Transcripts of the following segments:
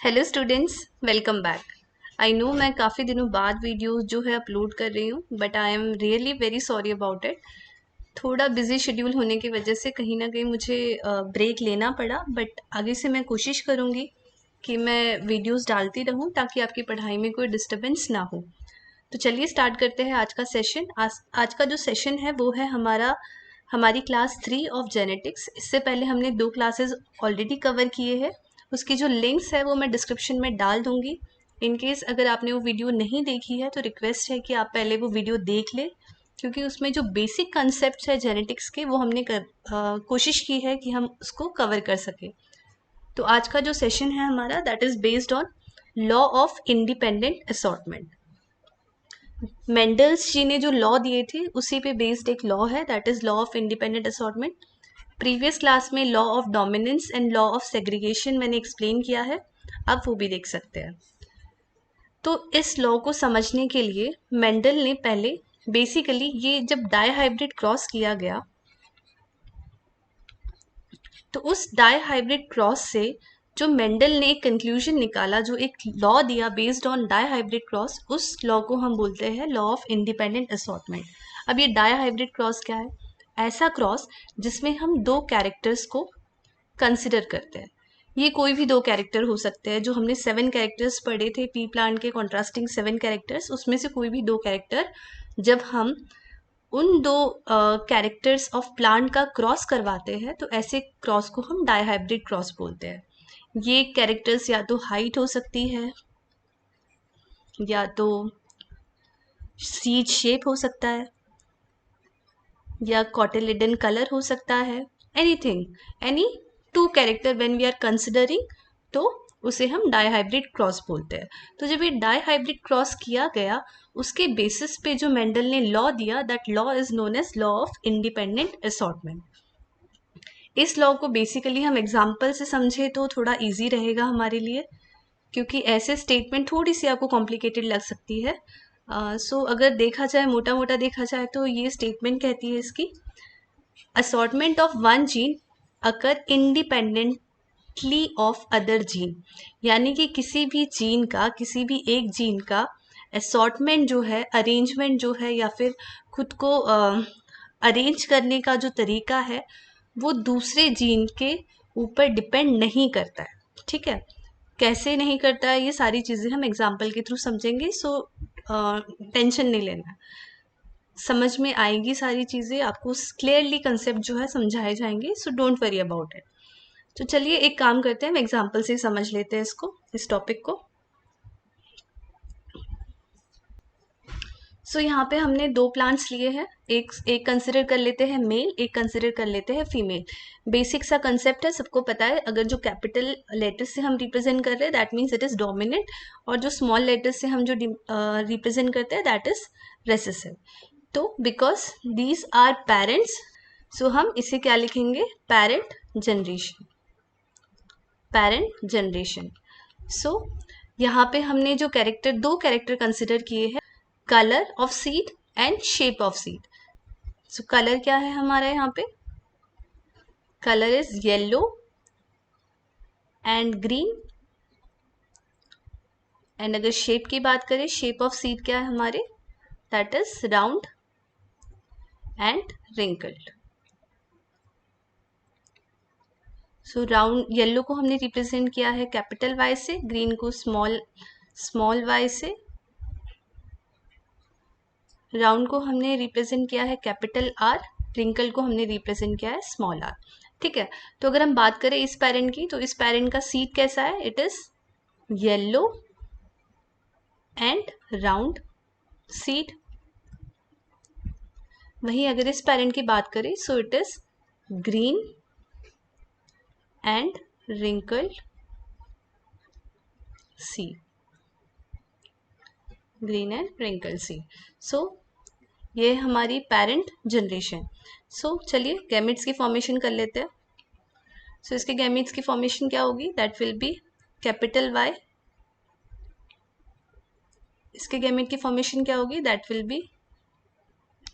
Hello students, welcome back. I know मैं काफ़ी दिनों बाद वीडियोस जो है अपलोड कर रही हूँ, but I am really very sorry about it. थोड़ा बिजी शेड्यूल होने की वजह से कहीं ना कहीं मुझे ब्रेक लेना पड़ा, बट आगे से मैं कोशिश करूँगी कि मैं वीडियोस डालती रहूँ ताकि आपकी पढ़ाई में कोई डिस्टर्बेंस ना हो। तो चलिए स्टार्ट करते हैं आज का सेशन। आज का जो सेशन है वो है हमारी क्लास 3 ऑफ जेनेटिक्स। इससे पहले हमने 2 क्लासेस ऑलरेडी कवर किए हैं। उसकी जो लिंक्स है वो मैं डिस्क्रिप्शन में डाल दूंगी। इन केस अगर आपने वो वीडियो नहीं देखी है तो रिक्वेस्ट है कि आप पहले वो वीडियो देख लें, क्योंकि उसमें जो बेसिक कंसेप्ट है जेनेटिक्स के वो हमने कोशिश की है कि हम उसको कवर कर सकें। तो आज का जो सेशन है हमारा that is based on law of independent assortment. Mendel's ji ने जो लॉ दिए थे उसी पे बेस्ड एक लॉ है, that is law of independent assortment. Previous class में law of dominance and law of segregation मैंने एक्सप्लेन किया है, आप वो भी देख सकते हैं। तो इस लॉ को समझने के लिए मेंडल ने पहले बेसिकली ये जब डायहाइब्रिड क्रॉस किया गया तो उस डायहाइब्रिड क्रॉस से जो मेंडल ने एक कंक्लूजन निकाला, जो एक लॉ दिया बेस्ड ऑन डायहाइब्रिड क्रॉस, उस लॉ को हम बोलते हैं लॉ ऑफ इंडिपेंडेंट असॉर्टमेंट। अब ये डायहाइब्रिड क्रॉस क्या है? ऐसा क्रॉस जिसमें हम दो कैरेक्टर्स को कंसिडर करते हैं। ये कोई भी दो कैरेक्टर हो सकते हैं। जो हमने 7 कैरेक्टर्स पढ़े थे पी प्लांट के कॉन्ट्रास्टिंग 7 कैरेक्टर्स, उसमें से कोई भी दो कैरेक्टर जब हम उन दो कैरेक्टर्स ऑफ प्लांट का क्रॉस करवाते हैं तो ऐसे क्रॉस को हम डायहाइब्रिड क्रॉस बोलते हैं। ये कैरेक्टर्स या तो हाइट हो सकती है, या तो सीड शेप हो सकता है, या कॉटिलिडन कलर हो सकता है, anything, any two character when we are considering, तो उसे हम डायहाइब्रिड क्रॉस बोलते हैं। तो जब ये डायहाइब्रिड क्रॉस किया गया, उसके बेसिस पे जो मेंडल ने लॉ दिया, that law is known as law of independent assortment. इस लॉ को बेसिकली हम एग्जाम्पल से समझे तो थोड़ा इजी रहेगा हमारे लिए, क्योंकि ऐसे स्टेटमेंट थोड़ी सी आपको कॉम्प्लिकेटेड लग सकती है। सो अगर देखा जाए, मोटा मोटा देखा जाए, तो ये स्टेटमेंट कहती है इसकी, assortment of one gene occur independently of other gene। यानी कि किसी भी जीन का, किसी भी एक जीन का assortment जो है, अरेंजमेंट जो है, या फिर खुद को अरेंज करने का जो तरीका है, वो दूसरे जीन के ऊपर डिपेंड नहीं करता है। ठीक है, कैसे नहीं करता है ये सारी चीज़ें हम एग्जाम्पल के थ्रू समझेंगे। सो टेंशन नहीं लेना, समझ में आएगी सारी चीज़ें, आपको क्लियरली कंसेप्ट जो है समझाए जाएंगे। So don't worry about it. तो चलिए एक काम करते हैं, हम एग्जाम्पल से समझ लेते हैं इस टॉपिक को। सो यहाँ पे हमने दो प्लांट्स लिए हैं, एक कंसिडर कर लेते हैं मेल, एक कंसिडर कर लेते हैं फीमेल। बेसिक सा कंसेप्ट है, सबको पता है। अगर जो कैपिटल लेटर से हम रिप्रेजेंट कर रहे हैं that means it is dominant, और जो स्मॉल लेटर से हम जो रिप्रेजेंट करते हैं दैट इज रेसेसिव। तो बिकॉज दीज आर पेरेंट्स, सो हम इसे क्या लिखेंगे, पेरेंट जनरेशन, पेरेंट जनरेशन। सो यहाँ पे हमने जो कैरेक्टर, दो कैरेक्टर कंसिडर किए हैं, colour of seed and shape of seed. So colour क्या है हमारा यहाँ पे, colour is yellow and green. And अगर शेप की बात करें, शेप ऑफ सीड क्या है हमारे, that is round and wrinkled. So round, yellow को हमने रिप्रेजेंट किया है कैपिटल वाई से, ग्रीन को स्मॉल वाई से, राउंड को हमने रिप्रेजेंट किया है कैपिटल आर, रिंकल को हमने रिप्रेजेंट किया है स्मॉल आर। ठीक है, तो अगर हम बात करें इस पेरेंट की, तो इस पेरेंट का सीड कैसा है, it is yellow and round seed. वहीं अगर इस पेरेंट की बात करें, so it is green and wrinkled seed, green and wrinkle seed. So ये हमारी पेरेंट जनरेशन। सो चलिए गैमेट्स की फॉर्मेशन कर लेते हैं। सो इसके गैमेट्स की फॉर्मेशन क्या होगी, that will be capital Y. इसके गैमेट की फॉर्मेशन क्या होगी, that will be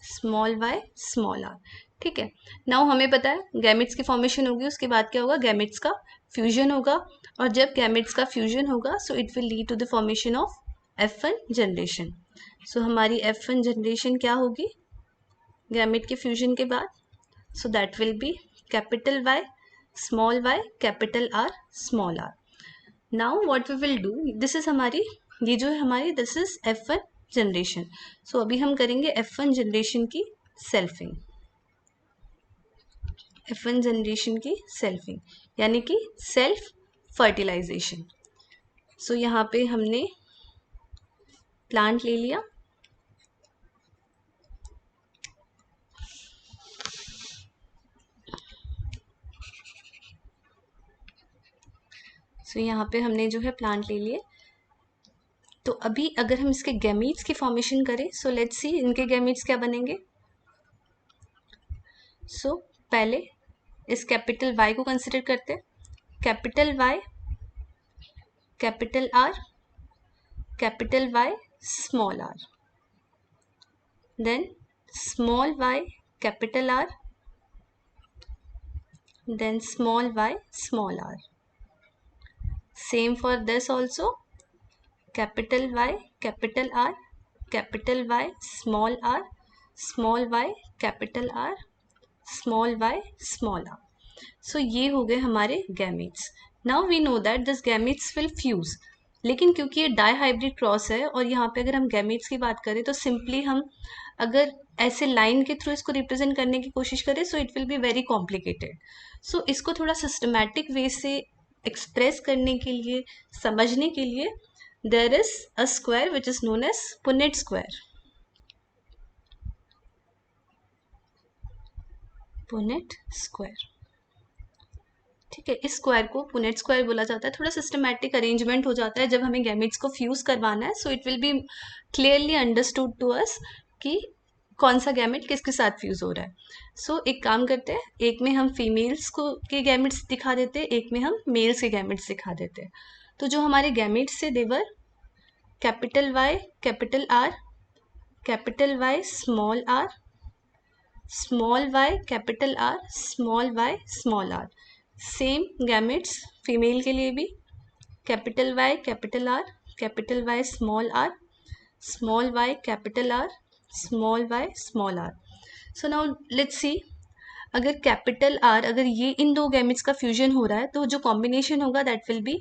small Y small R. ठीक है, नाउ हमें पता है गैमेट्स की फॉर्मेशन होगी, उसके बाद क्या होगा, गैमेट्स का फ्यूजन होगा, और जब गैमेट्स का फ्यूजन होगा so it will lead to the formation of F1 generation. So हमारी F1 जनरेशन क्या होगी गैमेट के फ्यूजन के बाद? So that will be capital Y small y capital R small r। Now what we will do, this is हमारी, ये जो है हमारी, दिस इज F1 जनरेशन। सो अभी हम करेंगे F1 जनरेशन की सेल्फिंग, F1 जनरेशन की सेल्फिंग यानी कि सेल्फ फर्टिलाइजेशन। सो यहाँ पे हमने प्लांट ले लिया, सो यहाँ पे हमने जो है प्लांट ले लिए। तो अभी अगर हम इसके गैमीट्स की फॉर्मेशन करें, सो लेट्स सी इनके गैमीट्स क्या बनेंगे। सो पहले इस कैपिटल Y को कंसिडर करते हैं, capital Y capital R capital Y small r, then small y capital R, then small y small r. Same for this also, capital Y capital R capital Y small r, small y capital R, small y small r. So ये हो गए हमारे gametes. Now we know that this gametes will fuse. लेकिन क्योंकि ये dihybrid cross है और यहाँ पे अगर हम गैमेट्स की बात करें तो सिंपली हम अगर ऐसे लाइन के थ्रू इसको रिप्रेजेंट करने की कोशिश करें so it will be very complicated. So इसको थोड़ा सिस्टमैटिक वे से एक्सप्रेस करने के लिए, समझने के लिए, there is a square which is known as Punnett square. Punnett square, ठीक है, इस स्क्वायर को पुनेट स्क्वायर बोला जाता है। थोड़ा सिस्टमैटिक अरेंजमेंट हो जाता है जब हमें गैमेट्स को फ्यूज करवाना है, so it will be clearly understood to us कि कौन सा गैमेट किसके साथ फ्यूज हो रहा है। सो एक काम करते हैं, एक में हम फीमेल्स को के गैमेट्स दिखा देते हैं, एक में हम मेल्स के गैमेट्स दिखा देते हैं। तो जो हमारे गैमेट्स से देवर capital Y capital R capital Y small r, small y capital R small y small r। Same gametes female के लिए भी, capital Y capital R capital Y small r, small y capital R small y small r। So now let's see, अगर capital R, अगर ये इन दो gametes का fusion हो रहा है तो जो कॉम्बिनेशन होगा that will be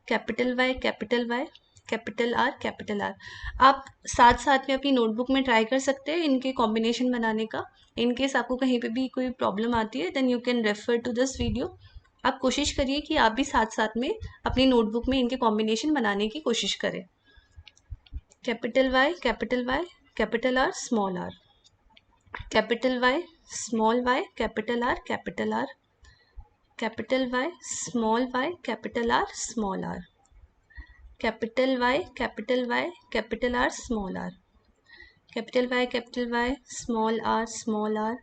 capital Y capital Y capital R capital R। आप साथ साथ में अपनी नोटबुक में ट्राई कर सकते हैं इनके कॉम्बिनेशन बनाने का। इन केस आपको कहीं पे भी कोई प्रॉब्लम आती है then you can refer to this video. आप कोशिश करिए कि आप भी साथ साथ में अपनी नोटबुक में इनके कॉम्बिनेशन बनाने की कोशिश करें। Capital Y capital Y capital R small r, capital Y small y capital R capital R, capital Y small y capital R small r, capital Y capital Y capital R small r, capital Y capital Y small r small r,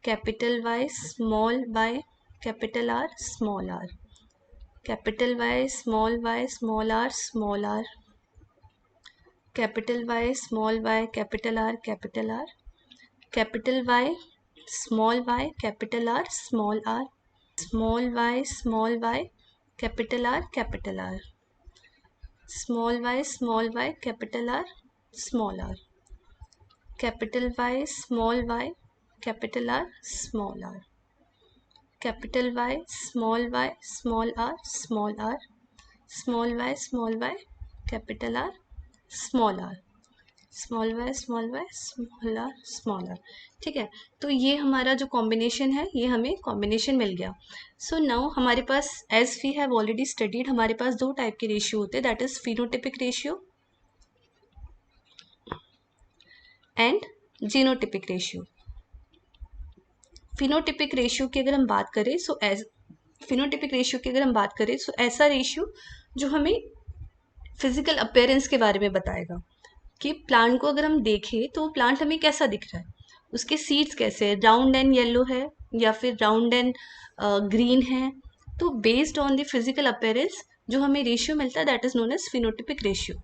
capital Y small y capital R small r, capital Y small y small r small r, capital Y small y capital R capital R, capital Y small y capital R small r, small y capital R capital R, small y capital R small r, capital Y small y capital R small r, capital Y small r small r, small y capital R small r, small y small r small r। ठीक है, तो ये हमारा जो combination है ये हमें combination मिल गया। सो नाउ हमारे पास, as we have already studied, हमारे पास दो टाइप के रेशियो होते हैं, that is phenotypic ratio and genotypic ratio. Phenotypic ratio की अगर हम बात करें सो फिनोटिपिक रेशियो की अगर हम बात करें सो ऐसा रेशियो जो हमें फिजिकल अपीयरेंस के बारे में बताएगा कि प्लांट को अगर हम देखें तो प्लांट हमें कैसा दिख रहा है, उसके सीड्स कैसे है, राउंड एंड येलो है या फिर राउंड एंड ग्रीन है। तो based on the physical appearance जो हमें रेशियो मिलता है that is known as phenotypic ratio.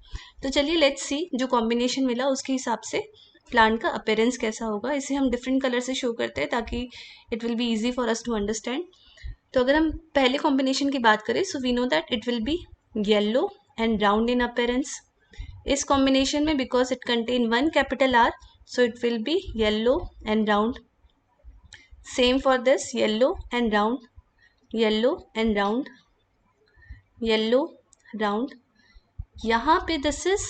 तो चलिए लेट्स सी, जो कॉम्बिनेशन मिला उसके हिसाब से प्लांट का अपीयरेंस कैसा होगा। इसे हम डिफरेंट कलर से शो करते हैं ताकि it will be easy for us to understand. तो अगर हम पहले कॉम्बिनेशन की बात करें, so we know that it will be yellow and round in appearance. इस कॉम्बिनेशन में because it contain one capital R, so it will be yellow and round. Same for this, yellow and round, yellow and round, yellow round. यहाँ पे this is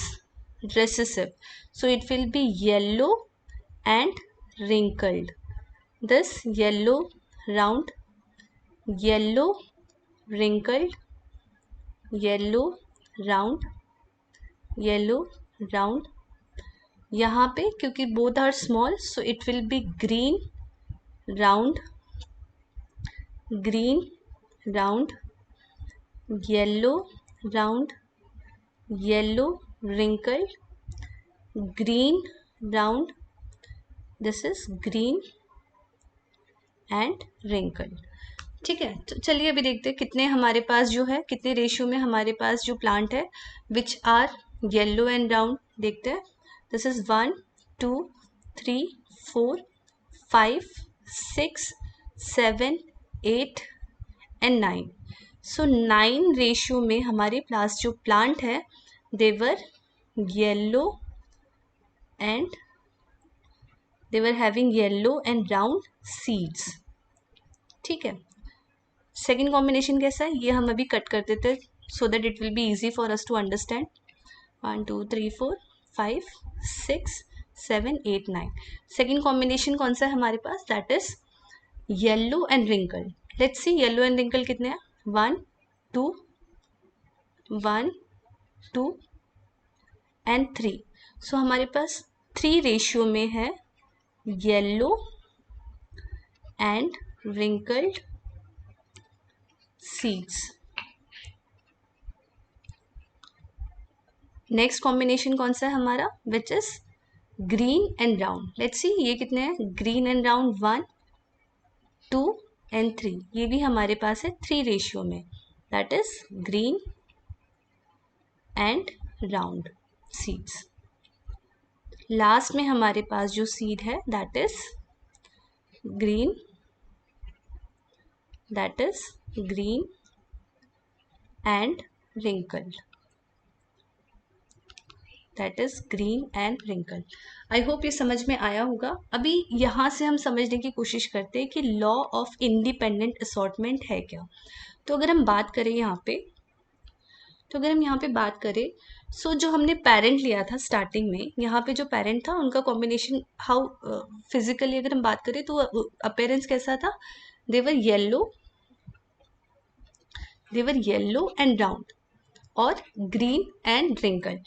recessive, so it will be yellow and wrinkled. This yellow round, yellow wrinkled, yellow round, yellow round. यहाँ पे क्योंकि both are small, so it will be green round, green round, yellow round, yellow wrinkled, green round. This is green and wrinkled. ठीक है, तो चलिए अभी देखते हैं कितने हमारे पास जो है, कितने रेशियो में हमारे पास जो प्लांट है which are yellow and round. देखते हैं. This is 1 2 3 4 5 6 7 8 and 9. So 9 ratio में हमारे पास जो प्लांट है they were yellow and they were having yellow and round seeds. ठीक है. सेकेंड कॉम्बिनेशन कैसा है ये हम अभी कट कर देते so that it will be easy for us to understand. 1 2 3 4 5 6 7 8 9. Second combination कौन सा है हमारे पास, that is yellow and wrinkle. Let's see yellow and wrinkle कितने हैं. 1 2 1 2 एंड 3. सो हमारे पास 3 रेशियो में है yellow and wrinkled seeds. Next combination कौन सा है हमारा, which is green and round. Let's see ये कितने हैं, ग्रीन एंड राउंड 1 2 एंड 3. ये भी हमारे पास है 3 रेशियो में, that is green and round seeds. Last में हमारे पास जो सीड है that is green, that is green and wrinkled, that is green and wrinkled. I hope ये समझ में आया होगा. अभी यहाँ से हम समझने की कोशिश करते हैं कि लॉ ऑफ इंडिपेंडेंट असॉर्टमेंट है क्या. तो अगर हम बात करें यहाँ पे, तो अगर हम यहाँ पे बात करें, सो जो हमने पेरेंट लिया था स्टार्टिंग में, यहाँ पे जो पेरेंट था उनका कॉम्बिनेशन हाउ फिजिकली अगर हम बात करें तो अपीयरेंस कैसा था, they were yellow and round और ग्रीन एंड रिंकल.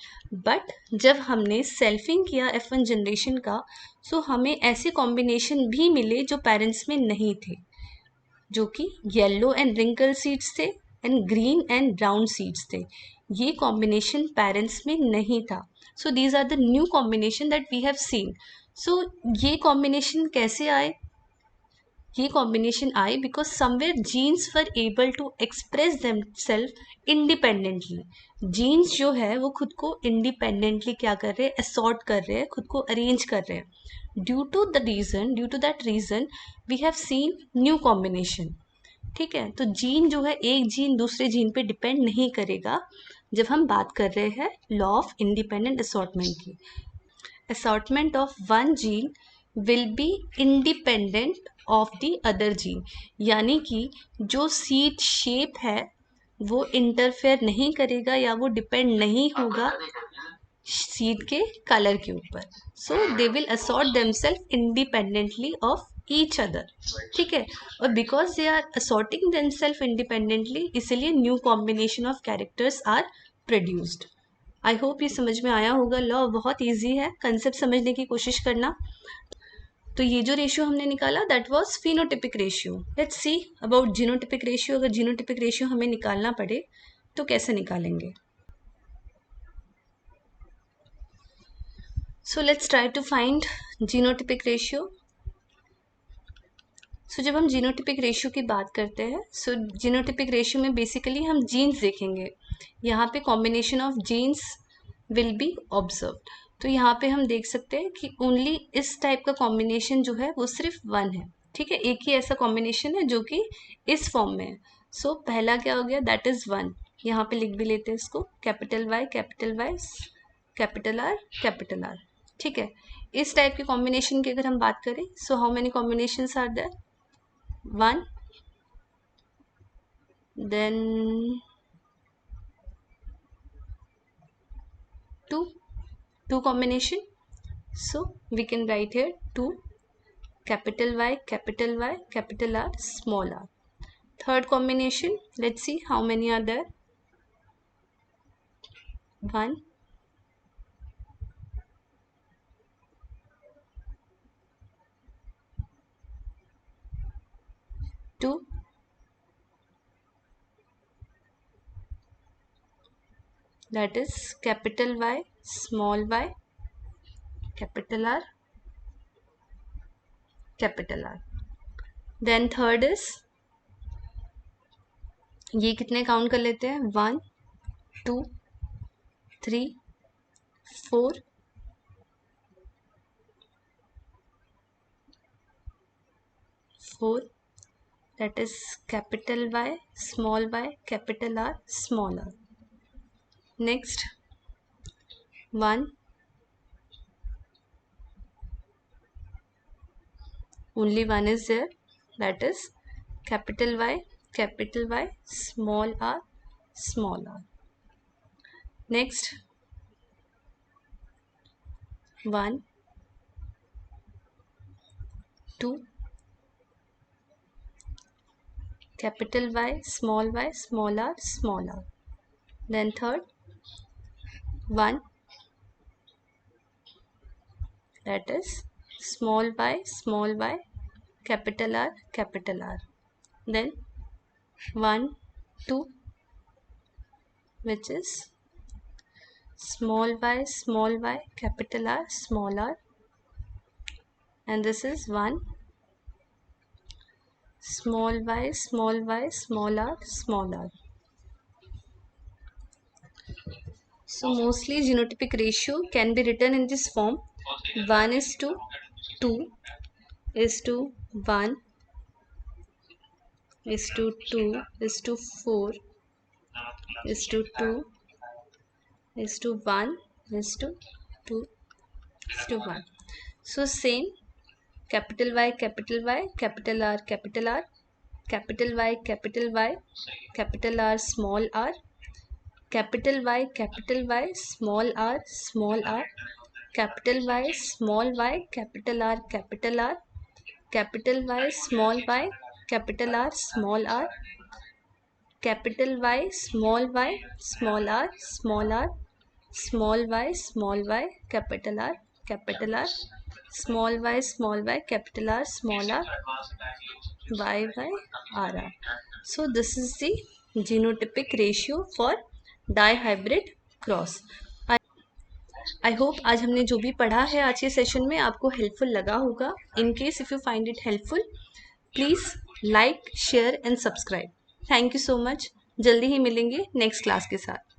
बट जब हमने सेल्फिंग किया F1 जनरेशन का, सो हमें ऐसे कॉम्बिनेशन भी मिले जो पेरेंट्स में नहीं थे, जो कि येलो एंड रिंकल सीड्स थे and green and round seeds थे. ये कॉम्बिनेशन पेरेंट्स में नहीं था. So these are the new combination that we have seen. So ये कॉम्बिनेशन कैसे आए, ये कॉम्बिनेशन आए because somewhere genes were able to express themselves independently. Genes जो है वो खुद को इंडिपेंडेंटली क्या कर रहे हैं, असॉर्ट कर रहे हैं, खुद को अरेंज कर रहे हैं. Due to that reason we have seen new combination. ठीक है, तो जीन जो है एक जीन दूसरे जीन पे डिपेंड नहीं करेगा जब हम बात कर रहे हैं लॉ ऑफ इंडिपेंडेंट असॉर्टमेंट की. assortment of one gene will be independent of the other gene. यानी कि जो सीड शेप है वो इंटरफेयर नहीं करेगा या वो डिपेंड नहीं होगा सीड के कलर के ऊपर. So they will assort themselves independently of each other. ठीक है, और because they are assorting themselves independently, इसलिए new combination of characters are produced. I hope ये समझ में आया होगा. लॉ बहुत इजी है, कंसेप्ट समझने की कोशिश करना. तो ये जो रेशियो हमने निकाला that was phenotypic ratio. Let's see about genotypic ratio. अगर जीनोटिपिक रेशियो हमें निकालना पड़े तो कैसे निकालेंगे. So let's try to find genotypic ratio. So जब हम जीनोटिपिक रेशियो की बात करते हैं, सो जीनोटिपिक रेशियो में बेसिकली हम जीन्स देखेंगे. यहाँ पे combination of genes will be observed. तो यहाँ पे हम देख सकते हैं कि ओनली इस टाइप का कॉम्बिनेशन जो है वो सिर्फ 1 है. ठीक है, एक ही ऐसा कॉम्बिनेशन है जो कि इस फॉर्म में है। सो पहला क्या हो गया, दैट इज 1। यहाँ पे लिख भी लेते हैं इसको, capital Y capital R capital R. ठीक है, इस टाइप के कॉम्बिनेशन की अगर हम बात करें, so how many combinations are there, 1, then 2 combination. So we can write here 2, capital Y, capital R, small r. Third combination, let's see how many are there. 1, 2, that is capital Y, small y, capital R, capital R. Then third is, ये कितने count कर लेते हैं, 1, 2, 3, 4, 4, that is capital Y, capital R, small r. Next, 1, only one is there, that is capital Y, small r, small r. Next, 1, 2, capital Y, small r, small r. Then third, 1, that is small y, capital R, capital R. Then 1, 2, which is small y, capital R, small r. And this is 1, small y, small r, small r. So mostly genotypic ratio can be written in this form, 1 is to 2 is to 1 is to 2 is to 4 is to 2 is to 1 is to 2 is to 1. So same, capital Y, capital R, capital R, capital Y, capital R, small r, capital Y, small r, capital Y, small y, capital R, capital Y, small y, capital R, small r, capital Y, small r, small y, capital R, small y, capital R, small r, y, r, r. So this is the genotypic ratio for dihybrid cross. I hope आज हमने जो भी पढ़ा है आज के session में आपको हेल्पफुल लगा होगा. In case if you find it helpful, please like, share and subscribe. Thank you so much. जल्दी ही मिलेंगे नेक्स्ट क्लास के साथ.